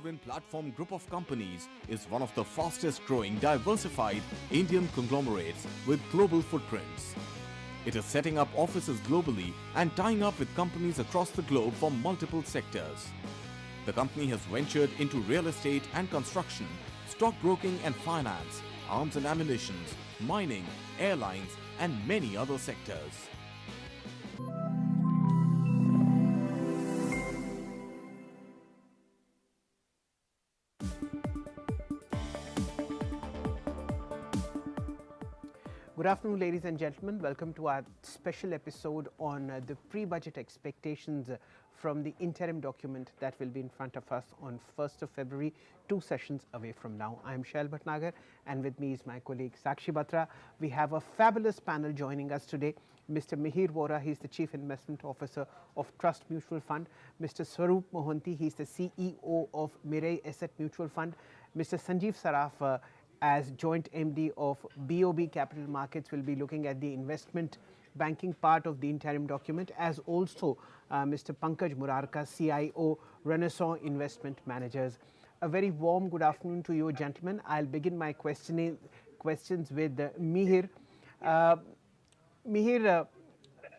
Darwin Platform Group of Companies is one of the fastest growing diversified Indian conglomerates with global footprints. It is setting up offices globally and tying up with companies across the globe for multiple sectors. The company has ventured into real estate and construction, stockbroking and finance, arms and ammunition, mining, airlines, and many other sectors. Good afternoon, ladies and gentlemen. Welcome to our special episode on the pre-budget expectations from the interim document that will be in front of us on 1st of February, 2 sessions away from now. I am Shail Bhatnagar, and with me is my colleague Sakshi Batra. We have a fabulous panel joining us today. Mr. Mihir Vora, he's the Chief Investment Officer of Trust Mutual Fund. Mr. Swarup Mohanty, he's the CEO of Mirae Asset Mutual Fund. Mr. Sanjiv Saraff, as Joint MD of BOB Capital Markets, will be looking at the investment banking part of the interim document, as also Mr. Pankaj Murarka, CIO, Renaissance Investment Managers. A very warm good afternoon to you, gentlemen. I'll begin my questions with Mihir. Mihir,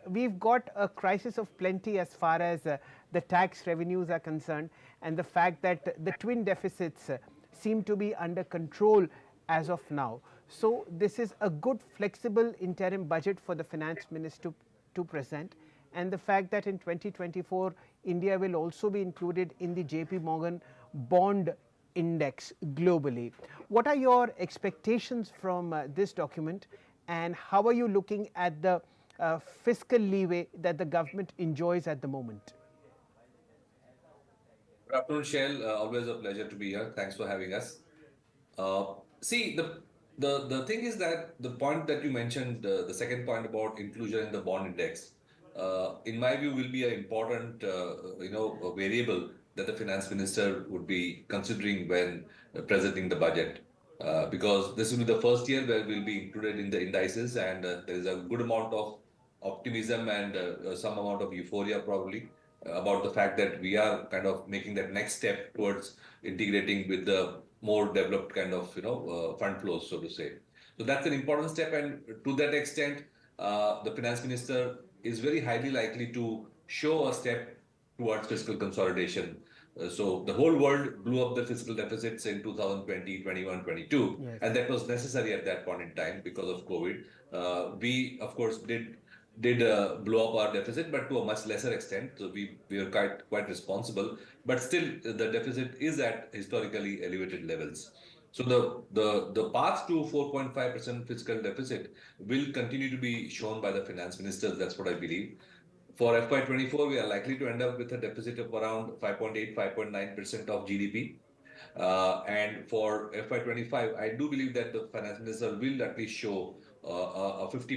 we've got a crisis of plenty as far as the tax revenues are concerned, and the fact that the twin deficits seem to be under control as of now. So this is a good flexible interim budget for the finance minister to present, and the fact that in 2024 India will also be included in the JP Morgan bond index globally. What are your expectations from this document, and how are you looking at the fiscal leeway that the government enjoys at the moment? Good afternoon, Shail. Always a pleasure to be here. Thanks for having us. See, the thing is that the point that you mentioned, the second point about inclusion in the bond index, in my view, will be an important, a variable that the finance minister would be considering when presenting the budget. Because this will be the first year where we'll be included in the indices, and there is a good amount of optimism and some amount of euphoria probably about the fact that we are kind of making that next step towards integrating with the more developed kind of fund flows, so to say. So that's an important step, and to that extent, the finance minister is very highly likely to show a step towards fiscal consolidation. So the whole world blew up the fiscal deficits in 2020, 21, 22, yes. And that was necessary at that point in time because of COVID. We, of course, did blow up our deficit, but to a much lesser extent. So we are quite responsible, but still the deficit is at historically elevated levels. So the path to 4.5% fiscal deficit will continue to be shown by the finance ministers. That's what I believe. For FY24, we are likely to end up with a deficit of around 5.8, 5.9% of GDP. And for FY25, I do believe that the finance minister will at least show a 50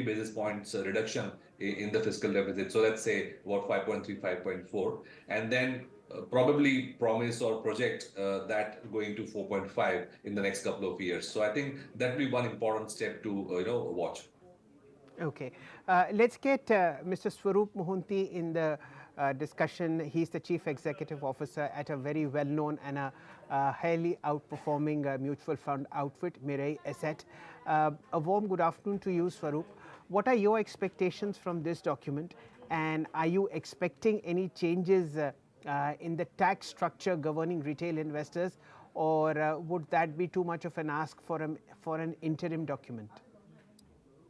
basis points reduction in the fiscal deficit. So let's say about 5.3, 5.4, and then probably promise or project that going to 4.5 in the next couple of years. So I think that will be one important step to watch. Okay, let's get Mr. Swarup Mohanty in the discussion. He's the Chief Executive Officer at a very well-known and a highly outperforming mutual fund outfit, Mirae Asset. A warm good afternoon to you, Swarup. What are your expectations from this document, and are you expecting any changes in the tax structure governing retail investors, or would that be too much of an ask for an interim document?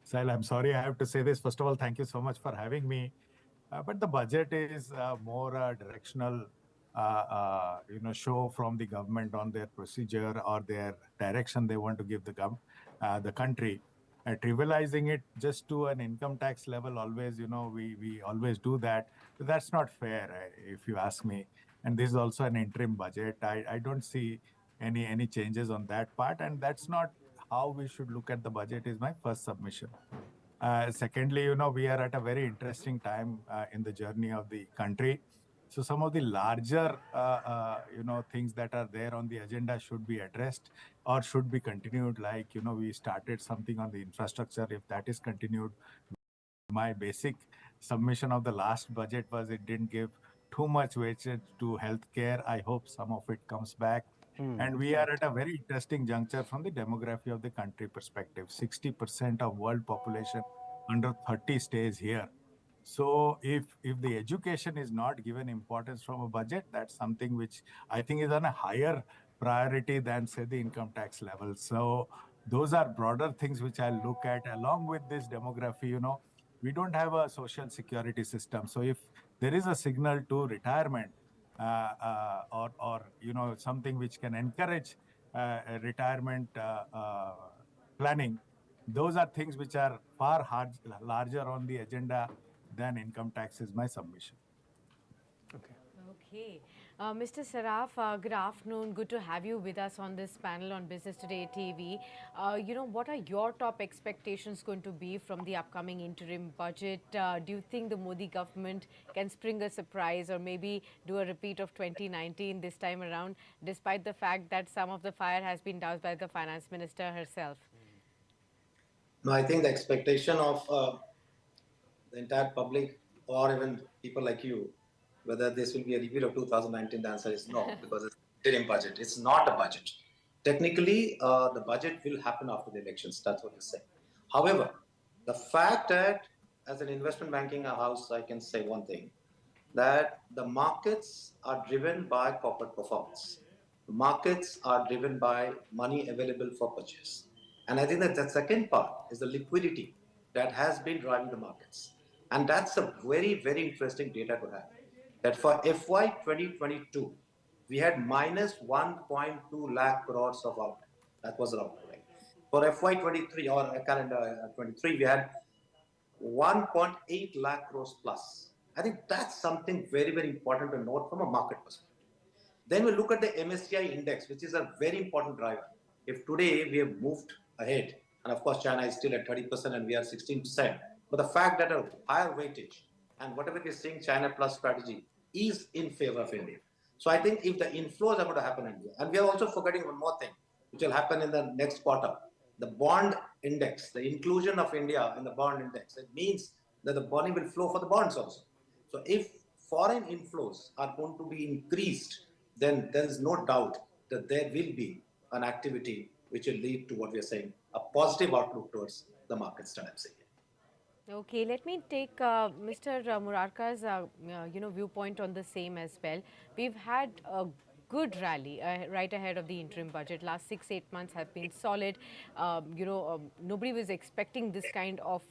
Sal, I'm sorry I have to say this. First of all, thank you so much for having me. But the budget is more a directional, show from the government on their procedure or their direction they want to give the country. Trivializing it just to an income tax level, always, we always do that. But that's not fair, if you ask me. And this is also an interim budget. I don't see any changes on that part, and that's not how we should look at the budget, is my first submission. Secondly, we are at a very interesting time in the journey of the country. So some of the larger, things that are there on the agenda should be addressed or should be continued. Like, we started something on the infrastructure. If that is continued, my basic submission of the last budget was it didn't give too much wasted to healthcare. I hope some of it comes back. And we are at a very interesting juncture from the demography of the country perspective. 60% of world population under 30 stays here. So if the education is not given importance from a budget, that's something which I think is on a higher priority than, say, the income tax level. So those are broader things which I look at along with this demography. We don't have a social security system. So if there is a signal to retirement, or something which can encourage retirement planning, those are things which are far larger on the agenda than income tax, is my submission. Okay. Mr. Saraff, good afternoon. Good to have you with us on this panel on Business Today TV. What are your top expectations going to be from the upcoming interim budget? Do you think the Modi government can spring a surprise or maybe do a repeat of 2019 this time around, despite the fact that some of the fire has been doused by the finance minister herself? No, I think the expectation of the entire public or even people like you, whether this will be a repeat of 2019, the answer is no, because it's interim budget. It's not a budget. Technically, the budget will happen after the elections. That's what you're saying. However, the fact that as an investment banking house, I can say one thing, that the markets are driven by corporate performance. The markets are driven by money available for purchase. And I think that the second part is the liquidity that has been driving the markets. And that's a very, very interesting data to have. That for FY 2022, we had minus 1.2 lakh crores of outflow. That was around correct. For FY 23 or calendar 23, we had 1.8 lakh crores plus. I think that's something very, very important to note from a market perspective. Then we look at the MSCI index, which is a very important driver. If today we have moved ahead, and of course China is still at 30% and we are 16%, but the fact that a higher weightage and whatever we're seeing China plus strategy is in favor of India. So I think if the inflows are going to happen in India, and we are also forgetting one more thing, which will happen in the next quarter, the bond index, the inclusion of India in the bond index, it means that the money will flow for the bonds also. So if foreign inflows are going to be increased, then there is no doubt that there will be an activity which will lead to what we are saying, a positive outlook towards the markets that I'm saying. Okay, let me take Mr. Murarka's viewpoint on the same as well. We've had a good rally right ahead of the interim budget. Last 6-8 months have been solid. Nobody was expecting this kind of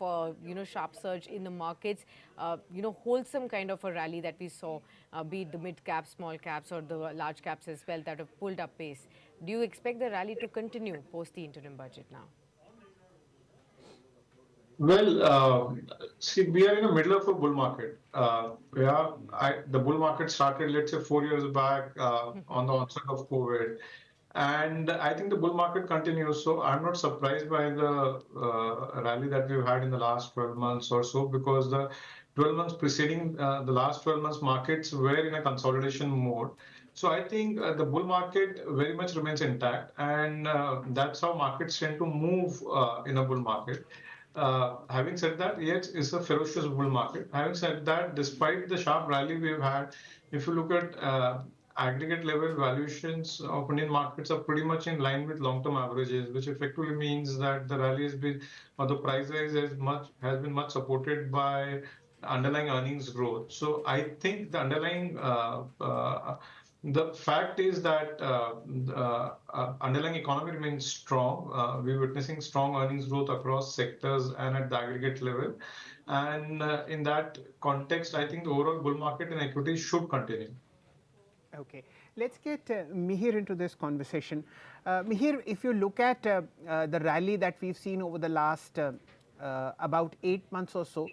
sharp surge in the markets. Wholesome kind of a rally that we saw, be it the mid caps, small caps, or the large caps as well, that have pulled up pace. Do you expect the rally to continue post the interim budget now? Well, see, we are in the middle of a bull market. The bull market started, let's say, 4 years back on the onset of COVID. And I think the bull market continues. So I'm not surprised by the rally that we've had in the last 12 months or so, because the 12 months preceding the last 12 months markets were in a consolidation mode. So I think the bull market very much remains intact. And that's how markets tend to move in a bull market. Having said that, yes, it's a ferocious bull market. Having said that, despite the sharp rally we've had, if you look at aggregate level valuations of Indian markets are pretty much in line with long-term averages, which effectively means that the rally has been, or the price rise has been much supported by underlying earnings growth. So I think the underlying the fact is that the underlying economy remains strong. We're witnessing strong earnings growth across sectors and at the aggregate level. And in that context, I think the overall bull market in equities should continue. Okay, let's get Mihir into this conversation. Mihir, if you look at the rally that we've seen over the last about 8 months or so,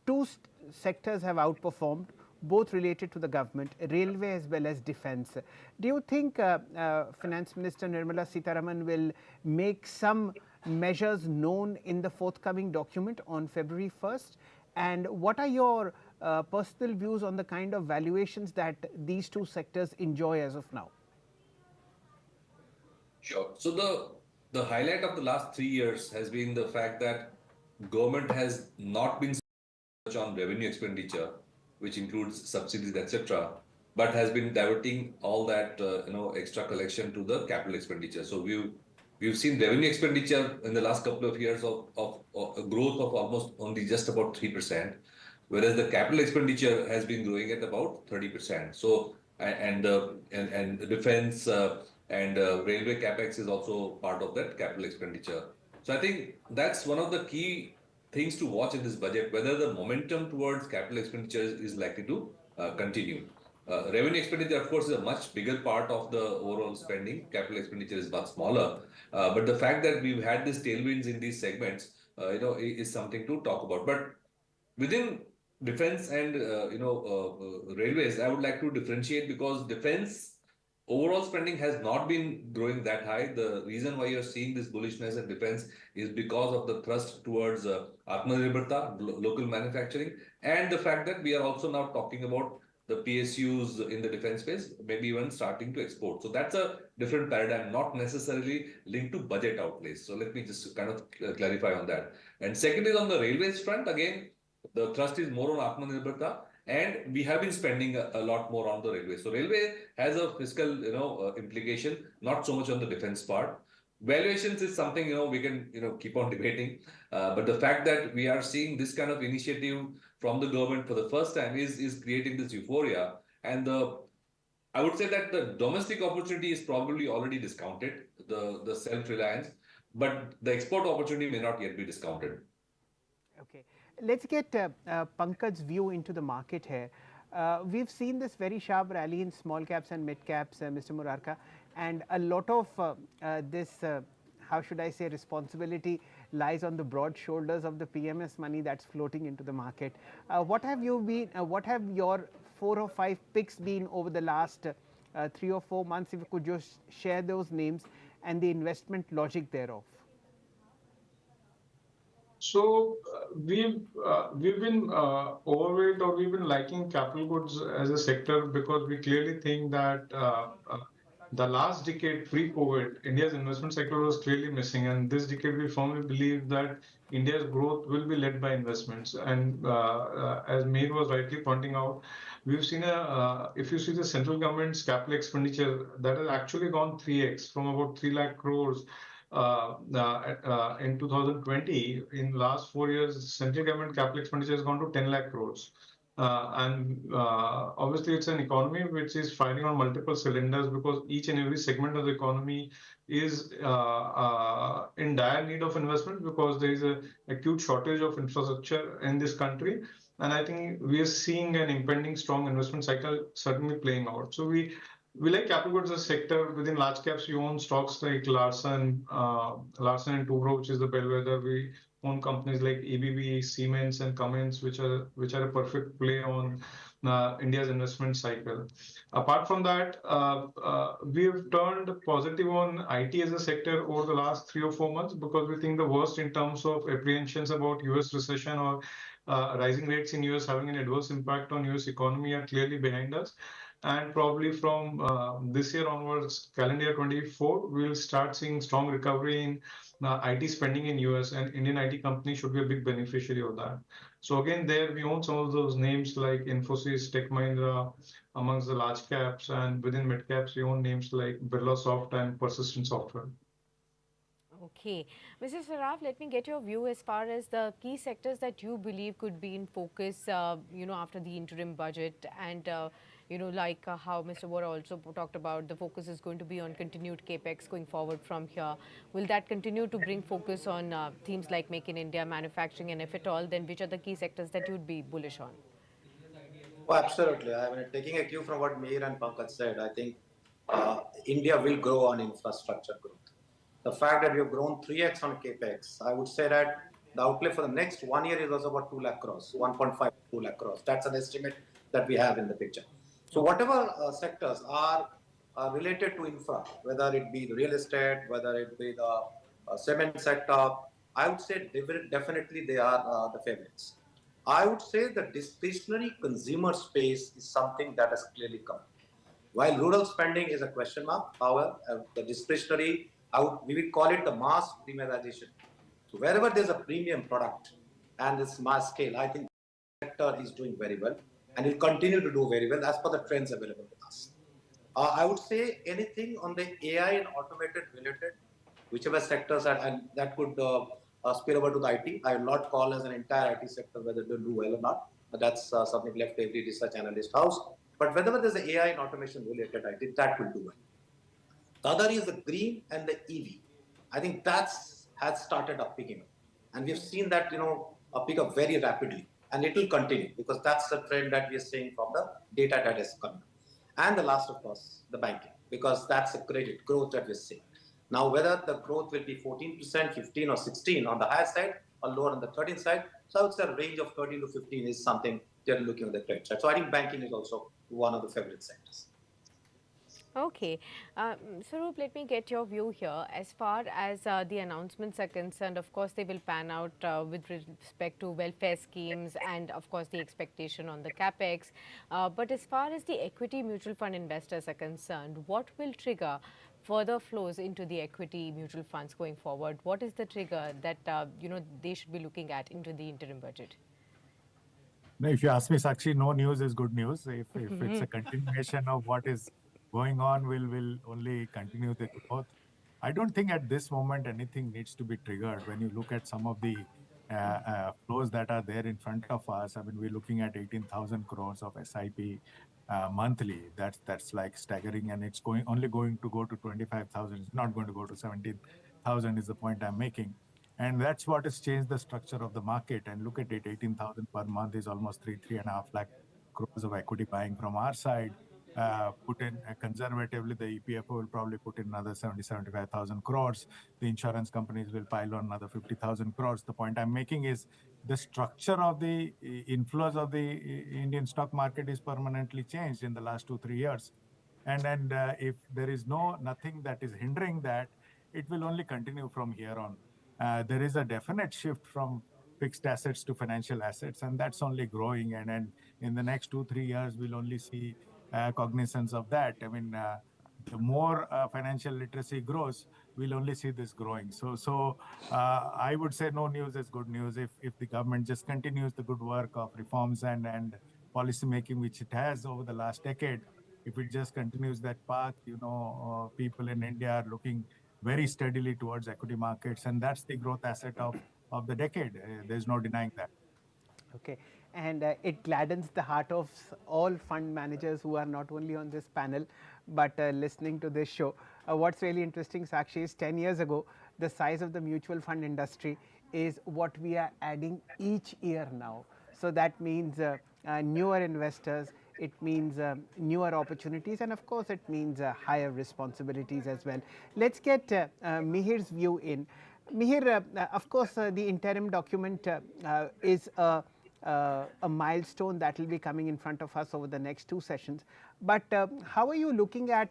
two sectors have outperformed, both related to the government, railway as well as defense. Do you think Finance Minister Nirmala Sitharaman will make some measures known in the forthcoming document on February 1st? And what are your personal views on the kind of valuations that these two sectors enjoy as of now? Sure. So the highlight of the last 3 years has been the fact that government has not been on revenue expenditure, which includes subsidies, etc., but has been diverting all that extra collection to the capital expenditure. So we've seen revenue expenditure in the last couple of years of a growth of almost only just about 3%, whereas the capital expenditure has been growing at about 30%. So and the defense and railway capex is also part of that capital expenditure. So I think that's one of the key things to watch in this budget, whether the momentum towards capital expenditure is likely to continue. Revenue expenditure, of course, is a much bigger part of the overall spending. Capital expenditure is much smaller. But the fact that we've had these tailwinds in these segments, is something to talk about. But within defense and railways, I would like to differentiate because defense overall spending has not been growing that high. The reason why you're seeing this bullishness in defense is because of the thrust towards Atmanirbharta, local manufacturing, and the fact that we are also now talking about the PSUs in the defense space, maybe even starting to export. So that's a different paradigm, not necessarily linked to budget outlays. So let me just kind of clarify on that. And second is on the railways front, again, the thrust is more on Atmanirbharta, and we have been spending a lot more on the railway. So railway has a fiscal, implication, not so much on the defense part. Valuations is something, we can, keep on debating. But the fact that we are seeing this kind of initiative from the government for the first time is creating this euphoria. And I would say that the domestic opportunity is probably already discounted, the self-reliance, but the export opportunity may not yet be discounted. Okay, let's get Pankaj's view into the market here. We've seen this very sharp rally in small caps and mid caps, Mr. Murarka, and a lot of this, how should I say, responsibility lies on the broad shoulders of the PMS money that's floating into the market. What have your 4 or 5 picks been over the last 3 or 4 months? If you could just share those names and the investment logic thereof. So we've been overweight, or we've been liking capital goods as a sector because we clearly think that the last decade pre-COVID, India's investment sector was clearly missing, and this decade we firmly believe that India's growth will be led by investments. And as Mihir was rightly pointing out, we've seen if you see the central government's capital expenditure, that has actually gone 3x from about 3 lakh crores in 2020. In last 4 years, central government capital expenditure has gone to 10 lakh crores. Obviously, it's an economy which is firing on multiple cylinders because each and every segment of the economy is in dire need of investment because there is an acute shortage of infrastructure in this country. And I think we are seeing an impending strong investment cycle certainly playing out. So we like capital goods as a sector. Within large caps, we own stocks like Larsen and Toubro, which is the bellwether. We own companies like ABB, Siemens, and Cummins, which are a perfect play on India's investment cycle. Apart from that, we have turned positive on IT as a sector over the last 3 or 4 months because we think the worst in terms of apprehensions about US recession or rising rates in US having an adverse impact on US economy are clearly behind us. And probably from this year onwards, calendar year 24, we'll start seeing strong recovery in IT spending in US, and Indian IT companies should be a big beneficiary of that. So again, there we own some of those names like Infosys, Tech Mahindra amongst the large caps, and within mid caps, we own names like Birlasoft and Persistent Software. Okay. Mr. Saraff, let me get your view as far as the key sectors that you believe could be in focus, after the interim budget, and like how Mr. Vora also talked about, the focus is going to be on continued capex going forward from here. Will that continue to bring focus on themes like Make in India, manufacturing, and if at all, then which are the key sectors that you'd be bullish on? Oh, absolutely. I mean, taking a cue from what Mihir and Pankaj said, I think India will grow on infrastructure growth. The fact that we have grown 3x on capex, I would say that the outlay for the next 1 year is also about 2 lakh crores, 1.5 to 2 lakh crores. That's an estimate that we have in the picture. So whatever sectors are related to infra, whether it be the real estate, whether it be the cement sector, I would say definitely they are the favorites. I would say the discretionary consumer space is something that has clearly come. While rural spending is a question mark, however, the discretionary, we will call it the mass premiumization. So wherever there's a premium product and it's mass scale, I think the sector is doing very well. and will continue to do very well as per the trends available with us. I would say anything on the AI and automated related, whichever sectors are, and that could spill over to the IT. I will not call as an entire IT sector whether they do well or not. That's something left to every research analyst house. But whenever there's AI and automation related IT, that will do well. The other is the green and the EV. I think that's has started up picking up, and we've seen that pick up very rapidly, and it will continue because that's the trend that we are seeing from the data that is coming. And the last, of course, the banking, because that's the credit growth that we're seeing. Now, whether the growth will be 14%, 15, or 16 on the higher side or lower on the 13 side, so I would say a range of 13 to 15 is something they're looking at the credit side. So I think banking is also one of the favorite sectors. Okay. Swarup, let me get your view here. As far as the announcements are concerned, of course, they will pan out with respect to welfare schemes and, of course, the expectation on the capex. But as far as the equity mutual fund investors are concerned, what will trigger further flows into the equity mutual funds going forward? What is the trigger that they should be looking at into the interim budget? No, if you ask me, Sakshi, no news is good news. If it's a continuation of what is going on, will only continue the growth. I don't think at this moment anything needs to be triggered. When you look at some of the flows that are there in front of us, I mean, we're looking at 18,000 crores of SIP monthly. That's like staggering, and it's only going to go to 25,000. It's not going to go to 17,000. Is the point I'm making. And that's what has changed the structure of the market. And look at it, 18,000 per month is almost 3.5 lakh crores of equity buying from our side. Put in conservatively, the EPFO will probably put in another 75,000 crores. The insurance companies will pile on another 50,000 crores. The point I'm making is the structure of the inflows of the Indian stock market is permanently changed in the last 2-3 years. And if there is nothing that is hindering that, it will only continue from here on. There is a definite shift from fixed assets to financial assets, and that's only growing. And in the next 2-3 years, we'll only see cognizance of that. I mean, the more financial literacy grows, we'll only see this growing. So I would say no news is good news. If the government just continues the good work of reforms and policy making, which it has over the last decade, if it just continues that path, people in India are looking very steadily towards equity markets, and that's the growth asset of the decade. There's no denying that. Okay, and it gladdens the heart of all fund managers who are not only on this panel but listening to this show. What's really interesting, Sakshi, is 10 years ago, the size of the mutual fund industry is what we are adding each year now. So that means newer investors, it means newer opportunities, and of course, it means higher responsibilities as well. Let's get Mihir's view in. Mihir, of course, the interim document is a milestone that will be coming in front of us over the next 2 sessions. But how are you looking at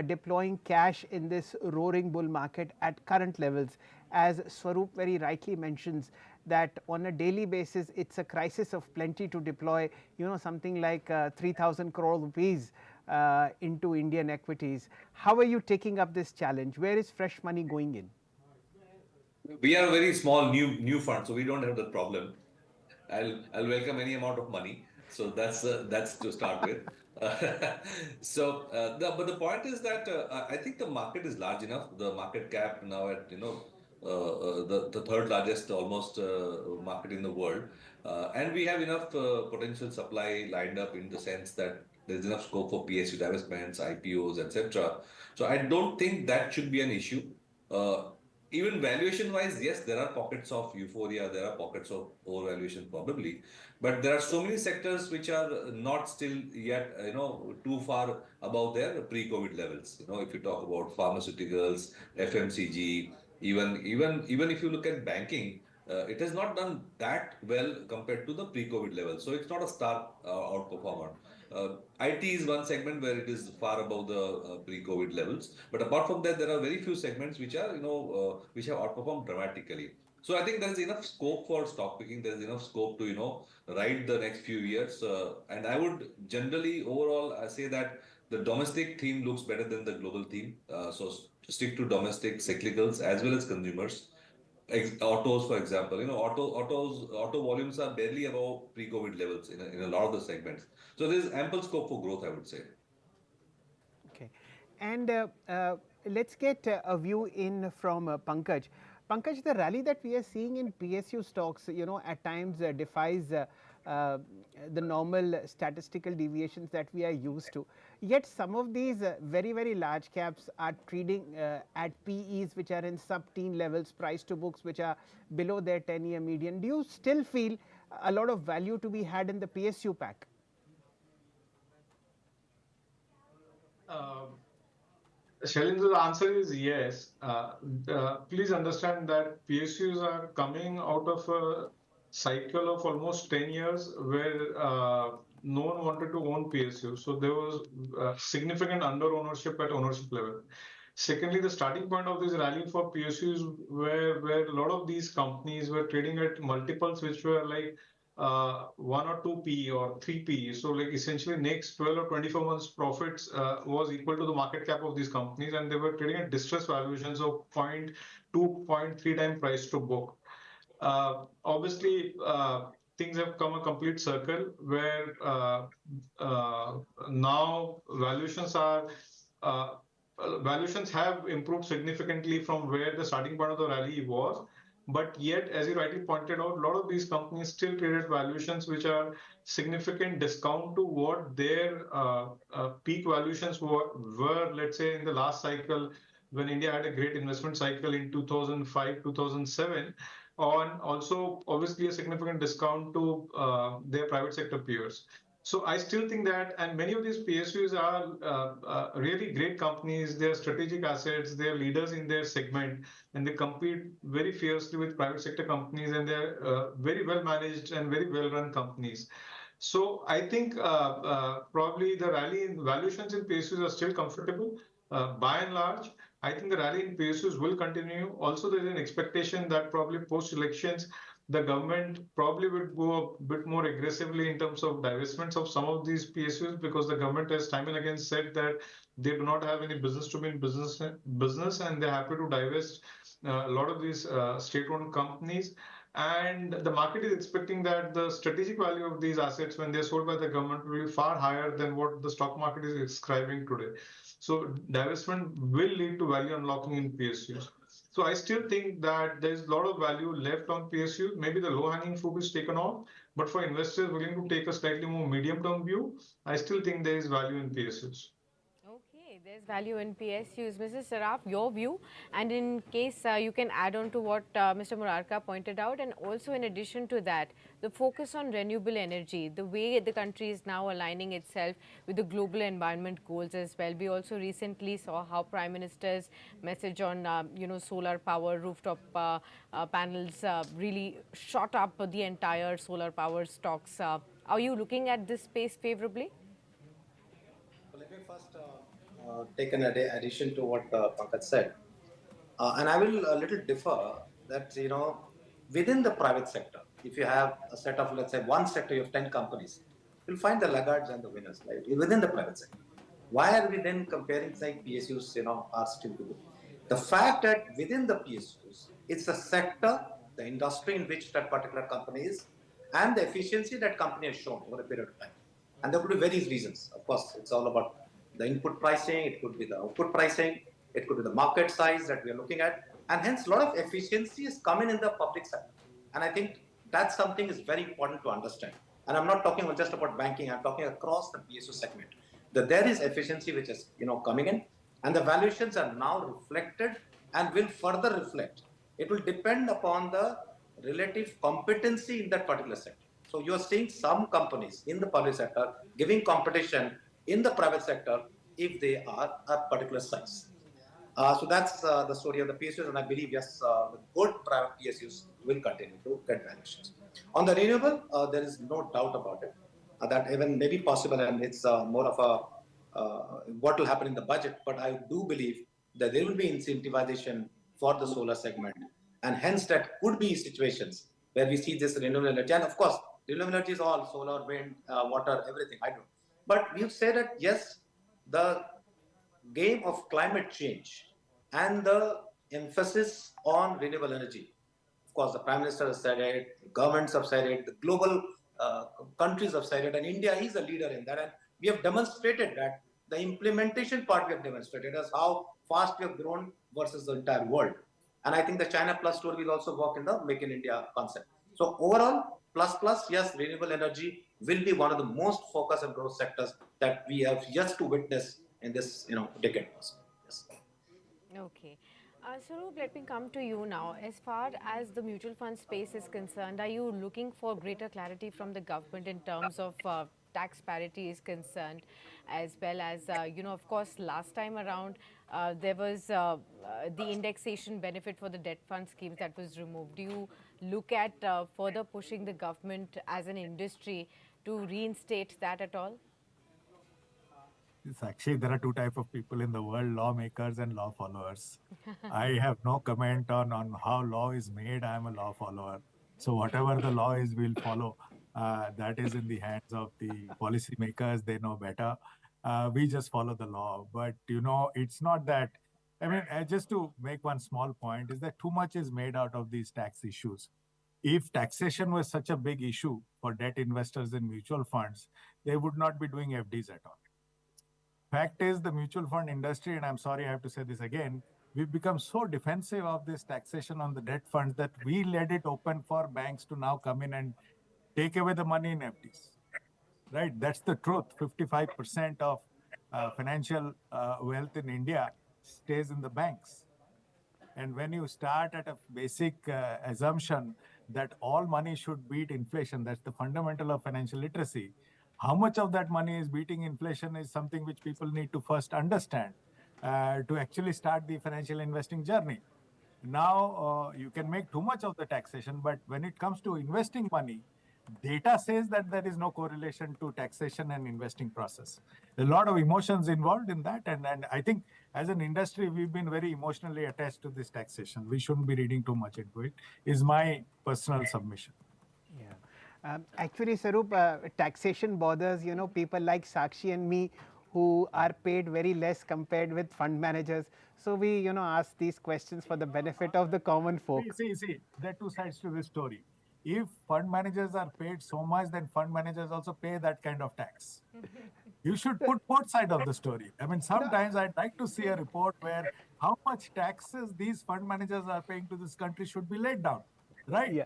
deploying cash in this roaring bull market at current levels? As Swarup very rightly mentions, that on a daily basis, it's a crisis of plenty to deploy, something like 3,000 crore rupees into Indian equities. How are you taking up this challenge? Where is fresh money going in? We are a very small new fund, so we don't have that problem. I'll welcome any amount of money. So that's to start with. But the point is that I think the market is large enough. The market cap now at the third largest almost market in the world, and we have enough potential supply lined up in the sense that there's enough scope for PSU divestments, IPOs, etc. So I don't think that should be an issue. Uh, Even valuation wise, yes, there are pockets of euphoria, there are pockets of overvaluation probably, but there are so many sectors which are not still yet, too far above their pre-COVID levels. If you talk about pharmaceuticals, FMCG, even if you look at banking, it has not done that well compared to the pre-COVID level. So it's not a star outperformer. IT is one segment where it is far above the pre-COVID levels, but apart from that, there are very few segments which are which have outperformed dramatically. So I think there is enough scope for stock picking. There is enough scope to ride the next few years. And I would generally overall say that the domestic theme looks better than the global theme. So stick to domestic cyclicals as well as consumers. autos, for example, auto volumes are barely above pre-COVID levels in a lot of the segments. So there's ample scope for growth, I would say. Okay. And let's get a view in from Pankaj. Pankaj, the rally that we are seeing in PSU stocks, at times defies uh, the normal statistical deviations that we are used to. Yet some of these very, very large caps are trading at PEs which are in sub-teen levels, price to books which are below their 10-year median. Do you still feel a lot of value to be had in the PSU pack? Shailendra, the answer is yes. Please understand that PSUs are coming out of a cycle of almost 10 years where no one wanted to own PSU. So there was significant under ownership at ownership level. Secondly, the starting point of this rally for PSUs where a lot of these companies were trading at multiples which were like 1 or 2 P or 3 P. So like essentially next 12 or 24 months profits was equal to the market cap of these companies, and they were trading at distress valuations of 0.2, 0.3 time price to book. Obviously, things have come a complete circle where now uh, valuations have improved significantly from where the starting point of the rally was. But yet, as you rightly pointed out, a lot of these companies still trade at valuations which are significant discount to what their peak valuations were, let's say, in the last cycle when India had a great investment cycle in 2005, 2007, on also obviously a significant discount to their private sector peers. So I still think that, and many of these PSUs are really great companies. They're strategic assets. They're leaders in their segment, and they compete very fiercely with private sector companies, and they're very well managed and very well run companies. So I think probably the rally in valuations in PSUs are still comfortable. By and large, I think the rally in PSUs will continue. Also, there's an expectation that probably post-elections, the government probably would go a bit more aggressively in terms of divestments of some of these PSUs, because the government has time and again said that they do not have any business to be in business, and they're happy to divest a lot of these state-owned companies. And the market is expecting that the strategic value of these assets, when they're sold by the government, will be far higher than what the stock market is ascribing today. So divestment will lead to value unlocking in PSUs. So I still think that there's a lot of value left on PSUs. Maybe the low-hanging fruit is taken off, but for investors willing to take a slightly more medium-term view, I still think there is value in PSUs. Okay, there's value in PSUs. Mrs. Saraff, your view, and in case you can add on to what Mr. Murarka pointed out, and also in addition to that, the focus on renewable energy, the way the country is now aligning itself with the global environment goals as well. We also recently saw how Prime Minister's message on, solar power, rooftop panels really shot up the entire solar power stocks. Are you looking at this space favorably? So let me first take an addition to what Pankaj said. And I will a little differ that, within the private sector, if you have a set of, let's say, one sector, you have 10 companies, you'll find the laggards and the winners, right? Within the private sector. Why are we then comparing, saying PSUs, are still good? The fact that within the PSUs, it's the sector, the industry in which that particular company is, and the efficiency that company has shown over a period of time. And there could be various reasons. Of course, it's all about the input pricing, it could be the output pricing, it could be the market size that we are looking at, and hence a lot of efficiency is coming in the public sector. And I think that's something is very important to understand. And I'm not talking just about banking, I'm talking across the PSU segment. That there is efficiency which is coming in, and the valuations are now reflected and will further reflect. It will depend upon the relative competency in that particular sector. So you're seeing some companies in the public sector giving competition in the private sector if they are a particular size. So that's the story of the PSUs, and I believe, yes, the good private PSUs will continue to get valuations. On the renewable, there is no doubt about it. That even may be possible, and it's more of a what will happen in the budget, but I do believe that there will be incentivization for the solar segment, and hence that could be situations where we see this renewable energy. And of course, renewable energy is all solar, wind, water, everything, hydro. But we've said that, yes, the game of climate change and the emphasis on renewable energy Of course, the Prime Minister has said it, governments have said it, the global countries have said it, and India is a leader in that. And we have demonstrated that. The implementation part we have demonstrated as how fast we have grown versus the entire world. And I think the China Plus story will also work in the Make in India concept. So overall, yes, renewable energy will be one of the most focus and growth sectors that we have yet to witness in this decade. Yes. Okay. Swarup, let me come to you now. As far as the mutual fund space is concerned, are you looking for greater clarity from the government in terms of tax parity is concerned, as well as, of course, last time around, there was the indexation benefit for the debt fund schemes that was removed. Do you look at further pushing the government as an industry to reinstate that at all? Sakshi, there are two types of people in the world, lawmakers and law followers. I have no comment on how law is made. I am a law follower. So whatever the law is, we'll follow. That is in the hands of the policymakers. They know better. We just follow the law. But, it's not that, just to make one small point, is that too much is made out of these tax issues. If taxation was such a big issue for debt investors in mutual funds, they would not be doing FDs at all. Fact is, the mutual fund industry, and I'm sorry I have to say this again, we've become so defensive of this taxation on the debt funds that we let it open for banks to now come in and take away the money in FDs. Right? That's the truth. 55% of financial wealth in India stays in the banks. And when you start at a basic assumption that all money should beat inflation, that's the fundamental of financial literacy. How much of that money is beating inflation is something which people need to first understand to actually start the financial investing journey. Now, you can make too much of the taxation, but when it comes to investing money, data says that there is no correlation to taxation and investing process. A lot of emotions involved in that. And I think as an industry, we've been very emotionally attached to this taxation. We shouldn't be reading too much into it, is my personal submission. Yeah. Actually, Swarup, taxation bothers, people like Sakshi and me who are paid very less compared with fund managers. So we, ask these questions for the benefit of the common folk. See, there are two sides to this story. If fund managers are paid so much, then fund managers also pay that kind of tax. You should put both sides of the story. Sometimes I'd like to see a report where how much taxes these fund managers are paying to this country should be laid down, right? Yeah.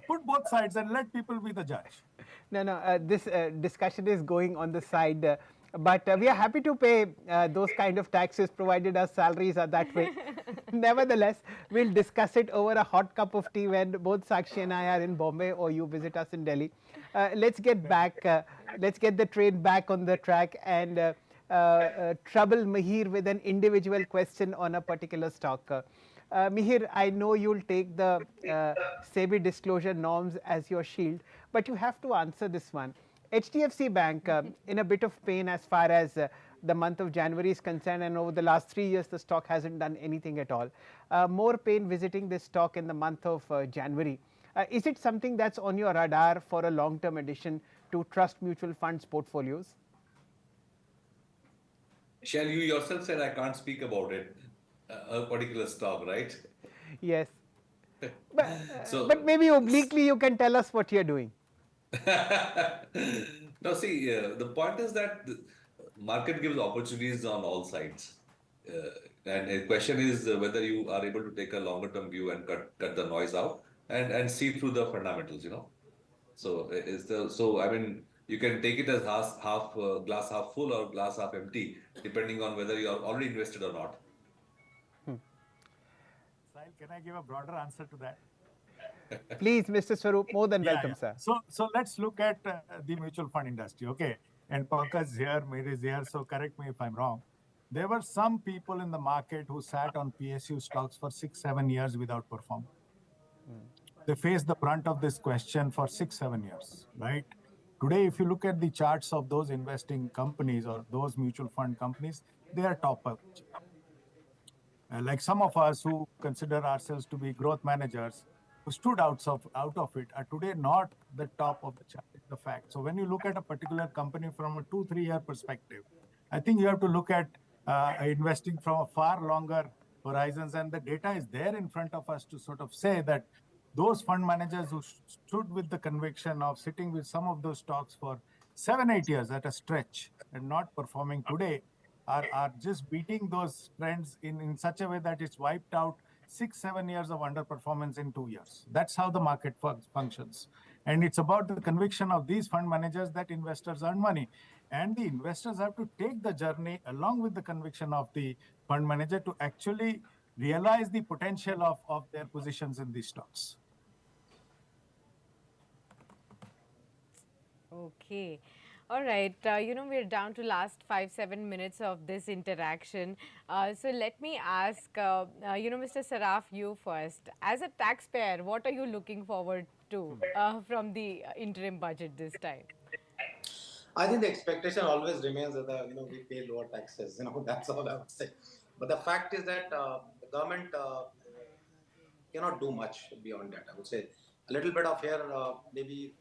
Put both sides and let people be the judge. No, this discussion is going on the side, but we are happy to pay those kind of taxes provided our salaries are that way. Nevertheless, we'll discuss it over a hot cup of tea when both Sakshi and I are in Bombay or you visit us in Delhi. Let's get back, let's get the train back on the track and trouble Mihir with an individual question on a particular stock. Mihir, I know you'll take the SEBI disclosure norms as your shield, but you have to answer this one. HDFC Bank in a bit of pain as far as the month of January is concerned, and over the last 3 years the stock hasn't done anything at all. More pain visiting this stock in the month of January. Is it something that's on your radar for a long-term addition to Trust Mutual Funds portfolios? Shail, you yourself said I can't speak about it, a particular stock, right? Yes. But maybe obliquely you can tell us what you're doing. No, see, the point is that the market gives opportunities on all sides. And the question is whether you are able to take a longer term view and cut the noise out and see through the fundamentals, So you can take it as half glass half full or glass half empty, depending on whether you are already invested or not. Sahil, can I give a broader answer to that? Please, Mr. Swarup, more than welcome, sir. So let's look at the mutual fund industry, okay? And Pankaj is here, Mihir is here, so correct me if I'm wrong. There were some people in the market who sat on PSU stocks for 6-7 years without performing. They faced the brunt of this question for 6-7 years, right? Today, if you look at the charts of those investing companies or those mutual fund companies, they are top of. Like some of us who consider ourselves to be growth managers, who stood out of it, are today not the top of the chart, the fact. So when you look at a particular company from a 2-3 year perspective, I think you have to look at investing from a far longer horizons, and the data is there in front of us to sort of say that those fund managers who stood with the conviction of sitting with some of those stocks for 7-8 years at a stretch and not performing today are just beating those trends in such a way that it's wiped out 6-7 years of underperformance in 2 years. That's how the market functions. And it's about the conviction of these fund managers that investors earn money. And the investors have to take the journey along with the conviction of the fund manager to actually realize the potential of their positions in these stocks. Okay. All right. We're down to last 5-7 minutes of this interaction. So let me ask, Mr. Saraff, you first. As a taxpayer, what are you looking forward to from the interim budget this time? I think the expectation always remains that we pay lower taxes. That's all I would say. But the fact is that the government cannot do much beyond that. I would say a little bit of here, maybe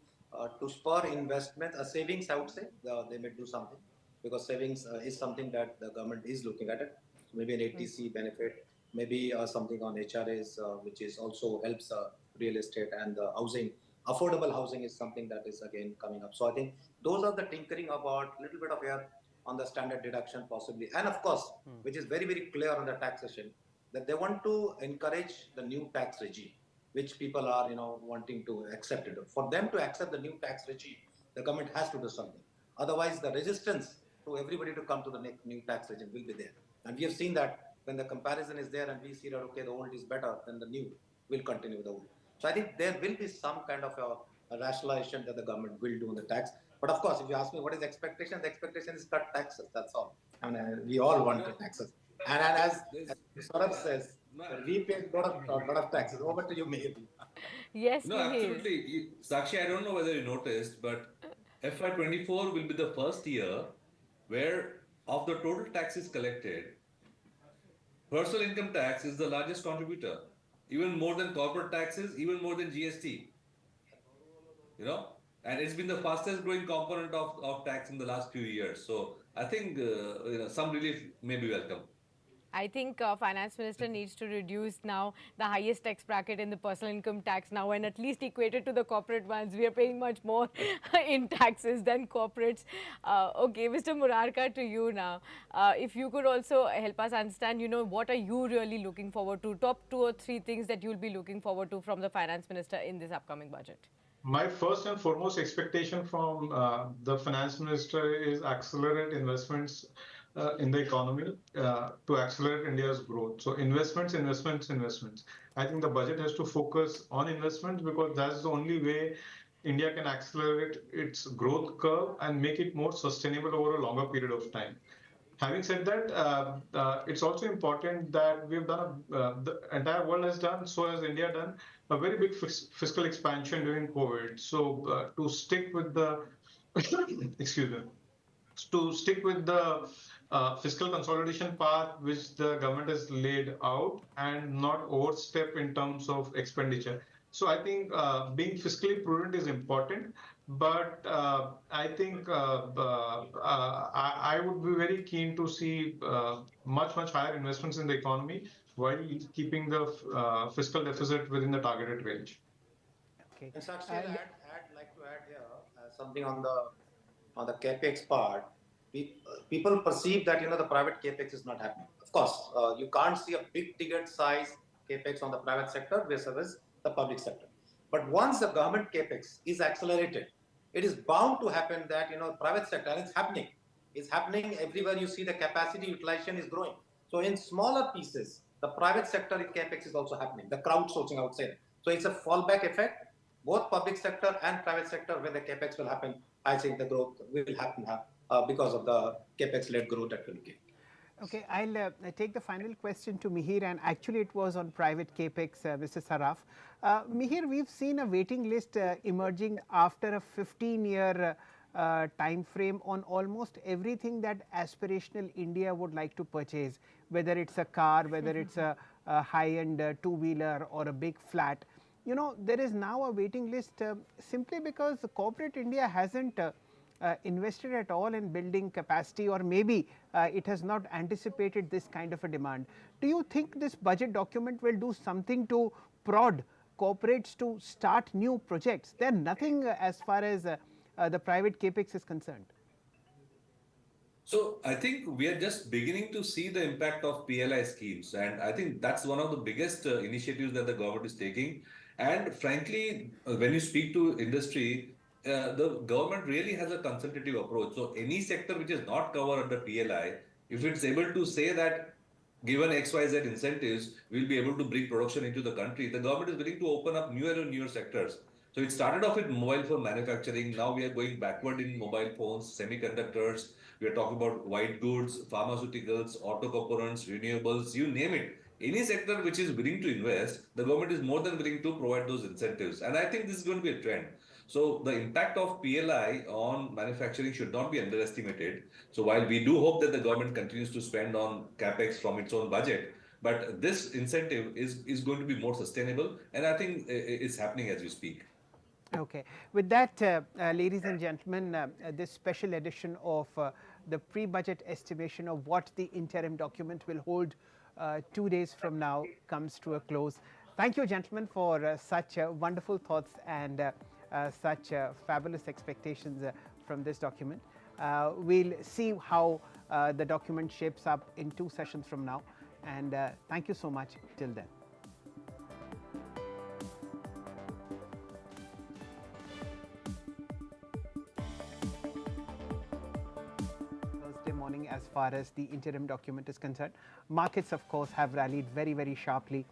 to spur investment, savings. I would say they may do something because savings is something that the government is looking at it. Maybe an ATC benefit, maybe something on HRAs, which is also helps real estate and housing. Affordable housing is something that is again coming up. So I think those are the tinkering about a little bit of here on the standard deduction possibly, and of course, which is very, very clear on the taxation, that they want to encourage the new tax regime, which people are wanting to accept it. For them to accept the new tax regime, the government has to do something. Otherwise, the resistance to everybody to come to the new tax regime will be there. And we have seen that when the comparison is there and we see that, okay, the old is better than the new, will continue with the old. So I think there will be some kind of a rationalization that the government will do in the tax. But of course, if you ask me what is the expectation is cut taxes. That's all. I mean, we all want the taxes. And as Swarup says, we pay a lot of taxes. Over to you, Mihir. Yes, No, Mihir. absolutely. Sakshi, I don't know whether you noticed, but FY24 will be the first year where of the total taxes collected, personal income tax is the largest contributor, even more than corporate taxes, even more than GST. And it's been the fastest growing component of tax in the last few years. So I think some relief may be welcome. I think finance minister needs to reduce now the highest tax bracket in the personal income tax now and at least equate it to the corporate ones. We are paying much more in taxes than corporates. Okay, Mr. Murarka, to you now. If you could also help us understand, what are you really looking forward to? Top 2 or 3 things that you'll be looking forward to from the finance minister in this upcoming budget. My first and foremost expectation from the finance minister is accelerate investments in the economy to accelerate India's growth. So investments. I think the budget has to focus on investments because that's the only way India can accelerate its growth curve and make it more sustainable over a longer period of time. Having said that, it's also important that we've done, the entire world has done, so has India done, a very big fiscal expansion during COVID. So to stick with the, excuse me, to stick with the fiscal consolidation path which the government has laid out and not overstep in terms of expenditure. So I think being fiscally prudent is important, but I think I would be very keen to see much higher investments in the economy while keeping the fiscal deficit within the targeted range. Okay. And Sakshi, I'd like to add here something on the capex part. People perceive that the private capex is not happening. Of course, you can't see a big ticket size capex on the private sector versus the public sector. But once the government capex is accelerated, it is bound to happen that private sector, and it's happening. It's happening everywhere. You see the capacity utilization is growing. So in smaller pieces, the private sector in capex is also happening. The crowdsourcing, I would say. So it's a fallback effect. Both public sector and private sector, where the capex will happen, I think the growth will happen because of the capex-led growth that will give. Okay, I'll take the final question to Mihir, and actually it was on private capex, Mr. Saraff. Mihir, we've seen a waiting list emerging after a 15-year time frame on almost everything that aspirational India would like to purchase, whether it's a car, whether it's a high-end two-wheeler or a big flat. There is now a waiting list simply because corporate India hasn't invested at all in building capacity, or maybe it has not anticipated this kind of a demand. Do you think this budget document will do something to prod corporates to start new projects. They're nothing as far as the private capex is concerned. So I think we are just beginning to see the impact of PLI schemes, and I think that's one of the biggest initiatives that the government is taking. And frankly, when you speak to industry, the government really has a consultative approach. So any sector which is not covered under PLI, if it's able to say that given XYZ incentives, we'll be able to bring production into the country, the government is willing to open up newer and newer sectors. So it started off with mobile phone manufacturing. Now we are going backward in mobile phones, semiconductors. We are talking about white goods, pharmaceuticals, auto components, renewables, you name it. Any sector which is willing to invest, the government is more than willing to provide those incentives. And I think this is going to be a trend. So the impact of PLI on manufacturing should not be underestimated. So while we do hope that the government continues to spend on capex from its own budget, but this incentive is going to be more sustainable. And I think it's happening as we speak. Okay. With that, ladies and gentlemen, this special edition of the pre-budget estimation of what the interim document will hold 2 days from now comes to a close. Thank you, gentlemen, for such wonderful thoughts and such fabulous expectations from this document. We'll see how the document shapes up in 2 sessions from now. And thank you so much till then. Morning as far as the interim document is concerned. Markets, of course, have rallied very, very sharply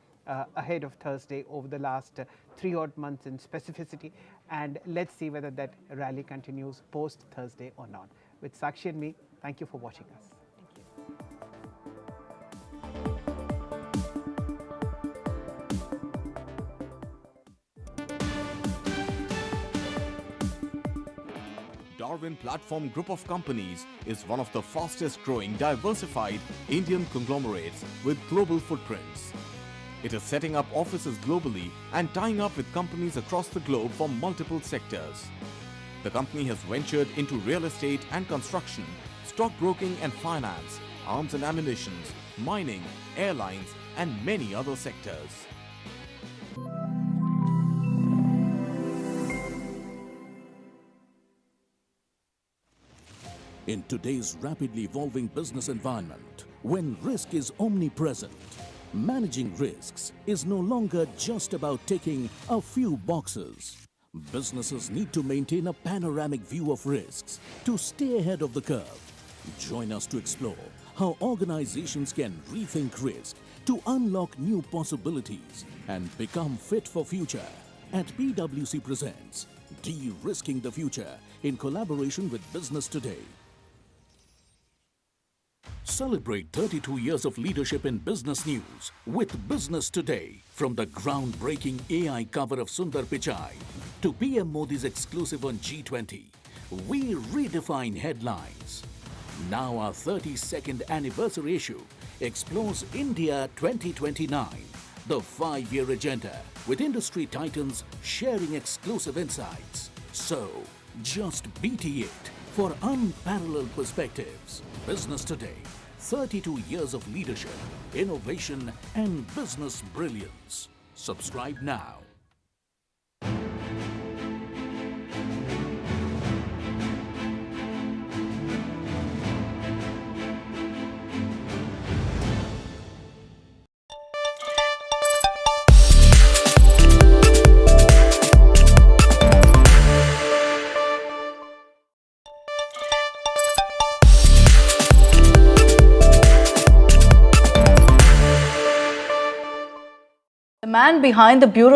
ahead of Thursday over the last 3 odd months in specificity, and let's see whether that rally continues post Thursday or not. With Sakshi and me, thank you for watching us. Darwin Platform Group of Companies is one of the fastest growing diversified Indian conglomerates with global footprints. It is setting up offices globally and tying up with companies across the globe for multiple sectors. The company has ventured into real estate and construction, stockbroking and finance, arms and ammunition, mining, airlines and many other sectors. In today's rapidly evolving business environment, when risk is omnipresent, managing risks is no longer just about ticking a few boxes. Businesses need to maintain a panoramic view of risks to stay ahead of the curve. Join us to explore how organizations can rethink risk to unlock new possibilities and become fit for future. At PwC presents De-Risking the Future in collaboration with Business Today. Celebrate 32 years of leadership in business news with Business Today. From the groundbreaking AI cover of Sundar Pichai to PM Modi's exclusive on G20, we redefine headlines. Now our 32nd anniversary issue explores India 2029, the 5-year agenda with industry titans sharing exclusive insights. So, just BT it for unparalleled perspectives. Business Today, 32 years of leadership, innovation and business brilliance. Subscribe now. The man behind the beautiful